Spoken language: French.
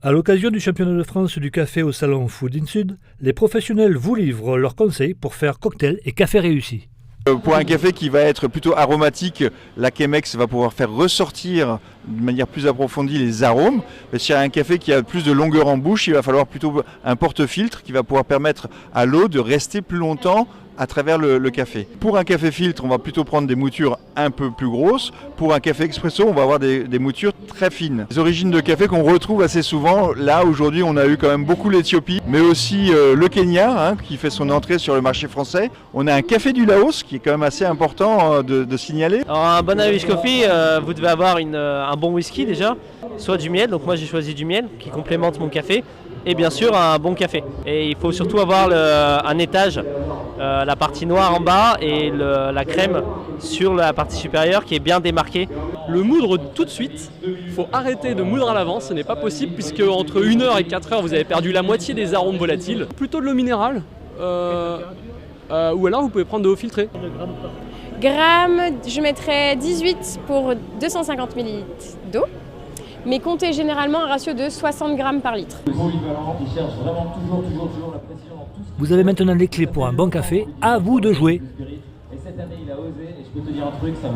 À l'occasion du championnat de France du café au salon Food in Sud, les professionnels vous livrent leurs conseils pour faire cocktail et café réussi. Pour un café qui va être plutôt aromatique, la Chemex va pouvoir faire ressortir de manière plus approfondie les arômes. Mais si y a un café qui a plus de longueur en bouche, il va falloir plutôt un porte-filtre qui va pouvoir permettre à l'eau de rester plus longtemps à travers le café. Pour un café filtre, on va plutôt prendre des moutures un peu plus grosses. Pour un café expresso, on va avoir des moutures très fines. Les origines de café qu'on retrouve assez souvent, là aujourd'hui on a eu quand même beaucoup l'Éthiopie, mais aussi le Kenya qui fait son entrée sur le marché français. On a un café du Laos qui est quand même assez important de signaler. Alors un bon Irish Coffee, vous devez avoir un bon whisky déjà, soit du miel, donc moi j'ai choisi du miel qui complémente mon café, et bien sûr un bon café. Et il faut surtout avoir un étage, la partie noire en bas et la crème sur la partie supérieure qui est bien démarquée. Le moudre tout de suite, il faut arrêter de moudre à l'avance, ce n'est pas possible puisque entre 1h et 4h vous avez perdu la moitié des arômes volatiles. Plutôt de l'eau minérale, ou alors vous pouvez prendre de l'eau filtrée. Grammes, je mettrais 18 pour 250 ml d'eau, mais comptez généralement un ratio de 60 grammes par litre. Vous avez maintenant les clés pour un bon café, à vous de jouer.